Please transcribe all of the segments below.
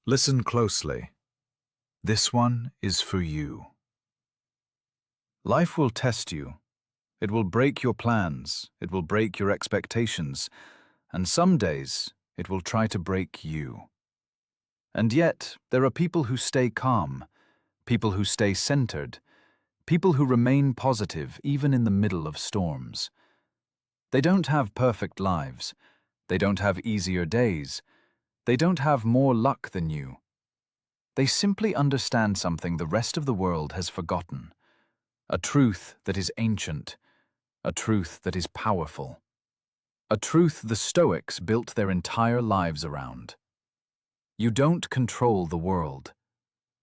Listen closely. This one is for you. Life will test you. It will break your plans. It will break your expectations. And some days, it will try to break you. And yet, there are people who stay calm, people who stay centered, people who remain positive even in the middle of storms. They don't have perfect lives. They don't have easier days. They don't have more luck than you. They simply understand something the rest of the world has forgotten. A truth that is ancient. A truth that is powerful. A truth the Stoics built their entire lives around. You don't control the world,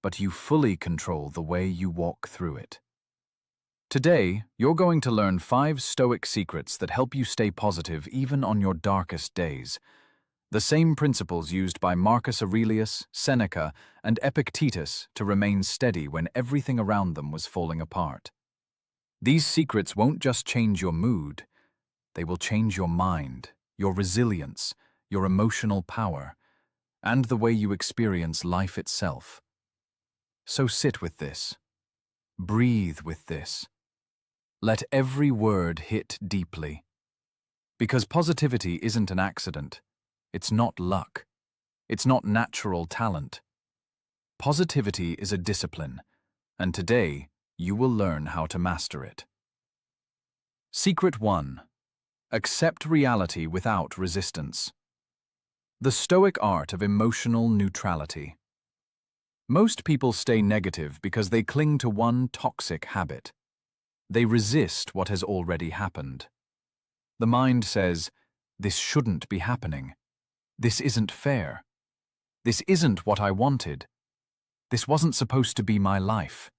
but you fully control the way you walk through it. Today, you're going to learn 5 Stoic secrets that help you stay positive even on your darkest days. The same principles used by Marcus Aurelius, Seneca, and Epictetus to remain steady when everything around them was falling apart. These secrets won't just change your mood, they will change your mind, your resilience, your emotional power, and the way you experience life itself. So sit with this. Breathe with this. Let every word hit deeply. Because positivity isn't an accident. It's not luck. It's not natural talent. Positivity is a discipline, and today you will learn how to master it. Secret 1. Accept reality without resistance. The Stoic art of emotional neutrality. Most people stay negative because they cling to one toxic habit. They resist what has already happened. The mind says, "This shouldn't be happening. This isn't fair. This isn't what I wanted. This wasn't supposed to be my life."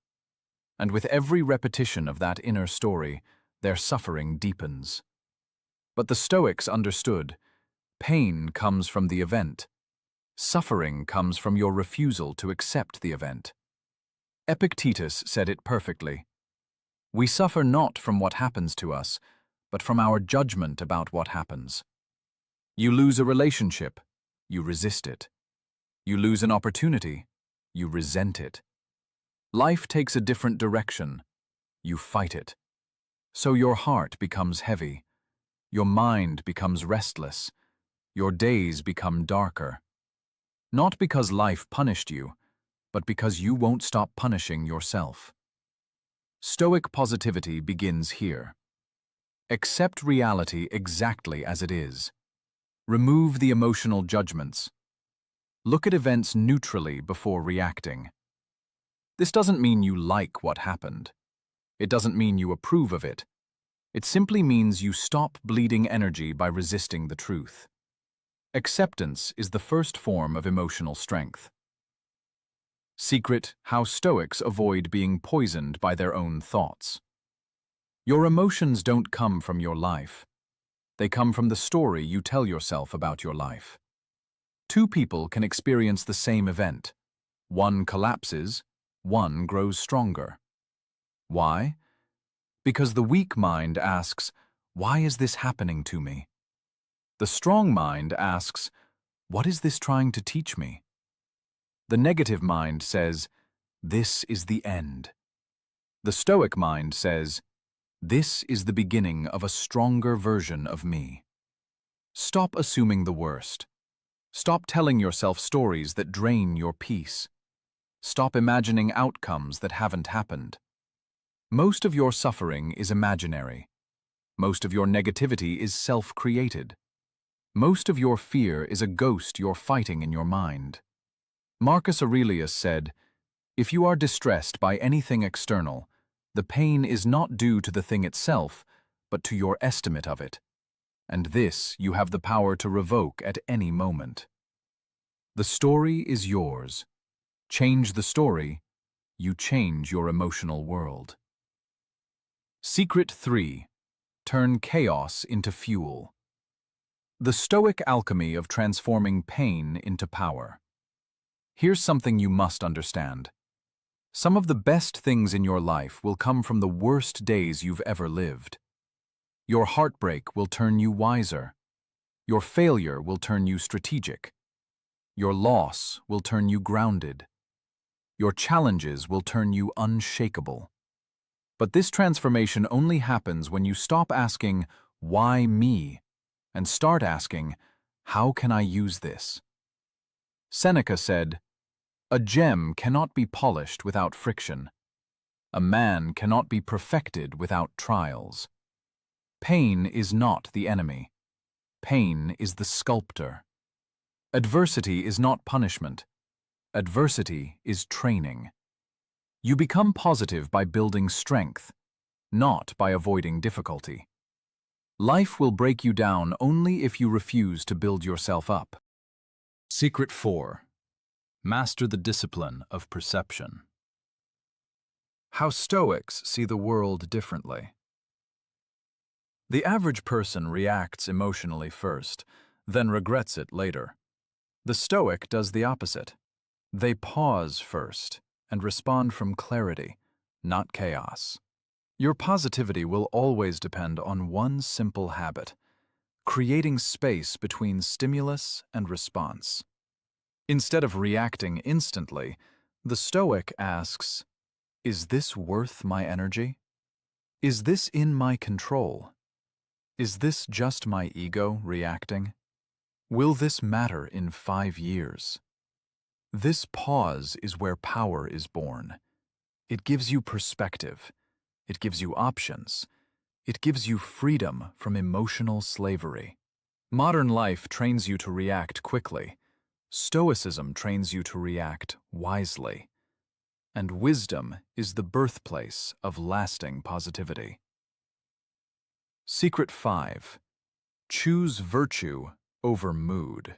And with every repetition of that inner story, their suffering deepens. But the Stoics understood, pain comes from the event. Suffering comes from your refusal to accept the event. Epictetus said it perfectly. We suffer not from what happens to us, but from our judgment about what happens. You lose a relationship, you resist it. You lose an opportunity, you resent it. Life takes a different direction, you fight it. So your heart becomes heavy, your mind becomes restless, your days become darker. Not because life punished you, but because you won't stop punishing yourself. Stoic positivity begins here. Accept reality exactly as it is. Remove the emotional judgments. Look at events neutrally before reacting. This doesn't mean you like what happened. It doesn't mean you approve of it. It simply means you stop bleeding energy by resisting the truth. Acceptance is the first form of emotional strength. Secret: how Stoics avoid being poisoned by their own thoughts. Your emotions don't come from your life. They come from the story you tell yourself about your life. 2 people can experience the same event. One collapses, one grows stronger. Why? Because the weak mind asks, "Why is this happening to me?" The strong mind asks, "What is this trying to teach me?" The negative mind says, "This is the end." The Stoic mind says, "This is the beginning of a stronger version of me." Stop assuming the worst. Stop telling yourself stories that drain your peace. Stop imagining outcomes that haven't happened. Most of your suffering is imaginary. Most of your negativity is self-created. Most of your fear is a ghost you're fighting in your mind. Marcus Aurelius said, "If you are distressed by anything external, the pain is not due to the thing itself, but to your estimate of it. And this you have the power to revoke at any moment." The story is yours. Change the story, you change your emotional world. Secret 3. Turn chaos into fuel. The Stoic alchemy of transforming pain into power. Here's something you must understand. Some of the best things in your life will come from the worst days you've ever lived. Your heartbreak will turn you wiser. Your failure will turn you strategic. Your loss will turn you grounded. Your challenges will turn you unshakable. But this transformation only happens when you stop asking, "Why me?" and start asking, "How can I use this?" Seneca said, "A gem cannot be polished without friction. A man cannot be perfected without trials. Pain is not the enemy. Pain is the sculptor. Adversity is not punishment. Adversity is training. You become positive by building strength, not by avoiding difficulty. Life will break you down only if you refuse to build yourself up." Secret 4. Master the discipline of perception. How Stoics see the world differently. The average person reacts emotionally first, then regrets it later. The Stoic does the opposite. They pause first and respond from clarity, not chaos. Your positivity will always depend on one simple habit: creating space between stimulus and response. Instead of reacting instantly, the Stoic asks, "Is this worth my energy? Is this in my control? Is this just my ego reacting? Will this matter in 5 years?" This pause is where power is born. It gives you perspective. It gives you options. It gives you freedom from emotional slavery. Modern life trains you to react quickly. Stoicism trains you to react wisely. And wisdom is the birthplace of lasting positivity. Secret 5. Choose virtue over mood.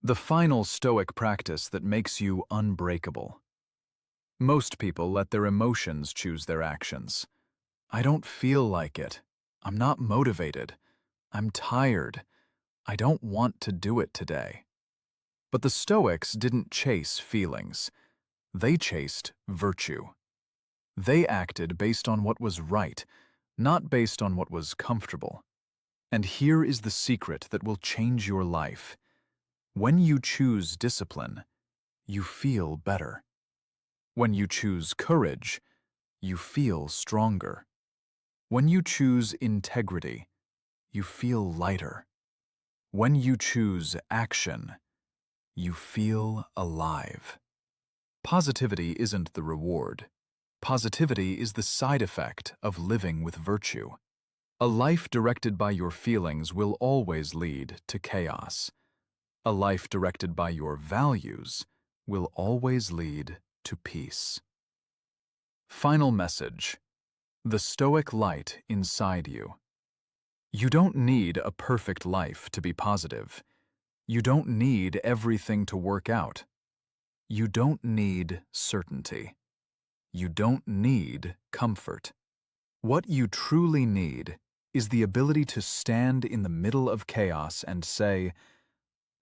The final Stoic practice that makes you unbreakable. Most people let their emotions choose their actions. "I don't feel like it. I'm not motivated. I'm tired. I don't want to do it today." But the Stoics didn't chase feelings. They chased virtue. They acted based on what was right, not based on what was comfortable. And here is the secret that will change your life. When you choose discipline, you feel better. When you choose courage, you feel stronger. When you choose integrity, you feel lighter. When you choose action, you feel alive. Positivity isn't the reward. Positivity is the side effect of living with virtue. A life directed by your feelings will always lead to chaos. A life directed by your values will always lead to peace. Final message: the Stoic light inside you. You don't need a perfect life to be positive. You don't need everything to work out. You don't need certainty. You don't need comfort. What you truly need is the ability to stand in the middle of chaos and say,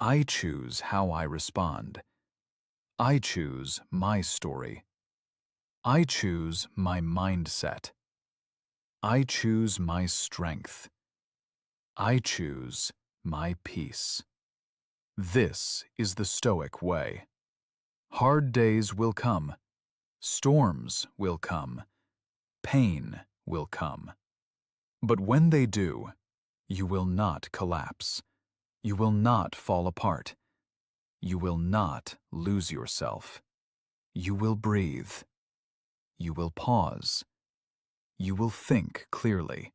"I choose how I respond. I choose my story. I choose my mindset. I choose my strength. I choose my peace." This is the Stoic way. Hard days will come. Storms will come. Pain will come. But when they do, you will not collapse. You will not fall apart. You will not lose yourself. You will breathe. You will pause. You will think clearly.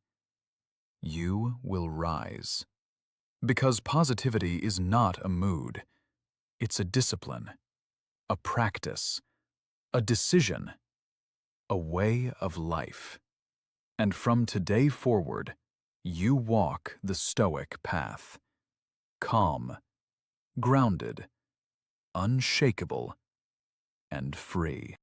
You will rise. Because positivity is not a mood. It's a discipline, a practice, a decision, a way of life. And from today forward, you walk the Stoic path. Calm, grounded, unshakable, and free.